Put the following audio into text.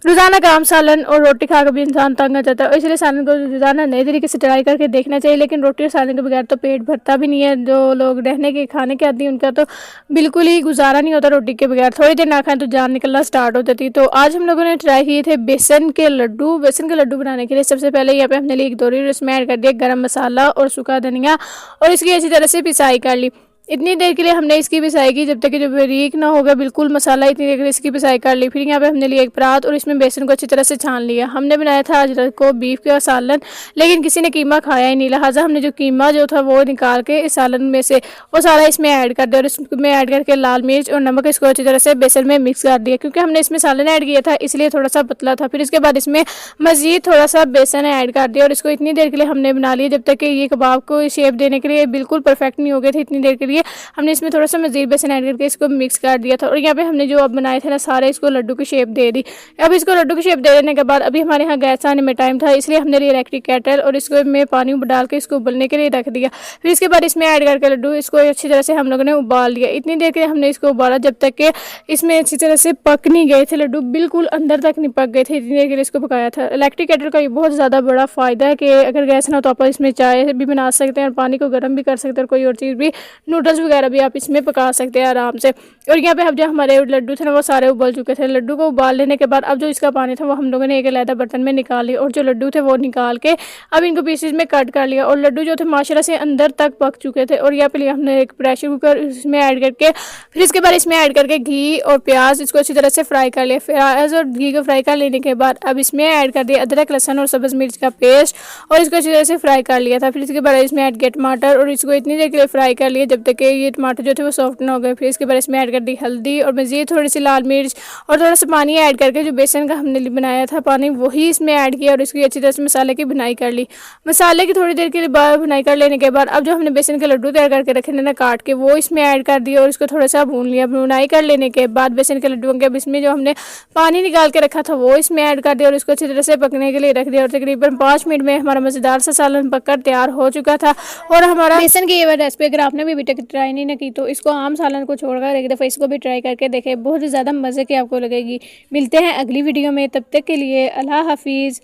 रोज़ाना का आम सालन और रोटी खाकर भी इंसान तंग आ जाता है, और इसलिए सालन को रोज़ाना नए तरीके से ट्राई करके देखना चाहिए। लेकिन रोटी और सालन के बगैर तो पेट भरता भी नहीं है। जो लोग रहने के खाने के आदी हैं उनका तो बिल्कुल ही गुजारा नहीं होता रोटी के बगैर। थोड़ी देर ना खाएं तो जान निकलना स्टार्ट हो जाती है। तो आज हम लोगों ने ट्राई किए थे बेसन के लड्डू। बेसन के लड्डू बनाने के लिए सबसे पहले यहाँ पे हमने ली एक दोरी, उसमें ऐड कर दिया गरम मसाला और सूखा धनिया, और इसकी अच्छी तरह से पिसाई कर ली। इतनी देर के लिए हमने इसकी पिसाई की जब तक कि जो बारीक ना होगा बिल्कुल मसाला, इतनी देर के लिए इसकी पिसाई कर ली। फिर यहाँ पे हमने लिया एक परात और इसमें बेसन को अच्छी तरह से छान लिया। हमने बनाया था आज रात को बीफ का सालन, लेकिन किसी ने कीमा खाया ही नहीं, लिहाजा हमने जो कीमा जो था वो निकाल के इस सालन में से वो सारा इसमें ऐड कर दिया, और इसमें ऐड करके लाल मिर्च और नमक इसको अच्छी तरह से बेसन में मिक्स कर दिया। क्योंकि हमने इसमें सालन ऐड किया था इसलिए थोड़ा सा पतला था। फिर इसके बाद इसमें मज़ीद थोड़ा सा बेसन ऐड कर दिया और इसको इतनी देर के लिए हमने बना लिया जब तक कि ये कबाब को शेप देने के लिए बिल्कुल परफेक्ट नहीं हो गए थे। इतनी देर के लिए हमने इसमें थोड़ा सा मज़ीद बेसन ऐड करके इसको मिक्स कर दिया था। और यहाँ पे हमने जो अब बनाए थे ना सारे, इसको लड्डू की शेप दे दी। अब इसको लड्डू की शेप दे देने के बाद अभी हमारे यहाँ गैस आने में टाइम था, इसलिए हमने लिया इलेक्ट्रिक केटल और इसको में पानी डाल के इसको उबलने के लिए रख दिया। फिर इसके बाद इसमें ऐड करके लड्डू इसको अच्छी तरह से हम लोगों ने उबाल लिया। इतनी देर के लिए हमने इसको उबाला जब तक कि इसमें अच्छी तरह से पक नहीं गए थे लड्डू, बिल्कुल अंदर तक नहीं पक गए थे। इतनी देर के लिए इसको पकाया था। इलेक्ट्रिक केटल का ये बहुत ज़्यादा बड़ा फ़ायदा है कि अगर गैस ना हो तो आप इसमें चाय भी बना सकते हैं और पानी को गर्म भी कर सकते हैं, और कोई और चीज़ भी, नूडल्स वगैरह भी आप इसमें पका सकते हैं आराम से। और यहाँ पे अब जो हमारे लड्डू थे ना वो सारे उबल चुके थे। लड्डू को उबाल लेने के बाद अब जो इसका पानी था वो हम लोगों ने एक अलग बर्तन में निकाल लिया, और जो लड्डू थे वो निकाल के अब इनको पीसेस में कट कर लिया। और लड्डू जो थे माशाल्लाह से अंदर तक पक चुके थे। और यहाँ पे लिया हमने एक प्रेशर कुकर, इसमें ऐड करके फिर इसके बाद इसमें ऐड करके घी और प्याज इसको अच्छी तरह से फ्राई कर लिया। प्याज और घी को फ्राई कर लेने के बाद अब इसमें ऐड कर दिया अदरक लहसुन और सब्ज़ मिर्च का पेस्ट, और इसको अच्छी तरह से फ्राई कर लिया था। फिर इसके बाद इसमें ऐड किया टमाटर और इसको इतनी देर के लिए फ्राई कर लिया जब तक कि ये टमाटर जो थे वो सॉफ्ट ना हो गए। फिर इसके बाद इसमें ऐड कर दी हल्दी और मज़ीद थोड़ी सी लाल मिर्च और थोड़ा सा पानी ऐड करके जो बेसन का हमने बनाया था पानी वही इसमें ऐड किया, और इसकी अच्छी तरह से मसाले की बुनाई कर ली। मसाले की थोड़ी देर के लिए बाद बुनाई कर लेने के बाद अब जो हमने बेसन के लड्डू तैयार करके रखे ना काट के, वो इसमें ऐड कर दिया और इसको थोड़ा सा भून लिया। बुनाई कर लेने के बाद बेसन के लड्डू के अब इसमें जो हमने पानी निकाल के रखा था वो इसमें ऐड कर दिया और इसको अच्छी तरह से पकने के लिए रख दिया। और तकरीबन 5 मिनट में हमारा मज़ेदार सा सालन पककर तैयार हो चुका था। और हमारा बेसन की ये रेसिपी अगर आपने भी अभी तक ट्राई नहीं की तो इसको आम सालन को छोड़कर एक दफ़ा इसको भी ट्राई करके देखें, बहुत ही ज़्यादा मज़े की आपको लगेगी। मिलते हैं अगली वीडियो में, तब तक के लिए अल्लाह हाफिज़।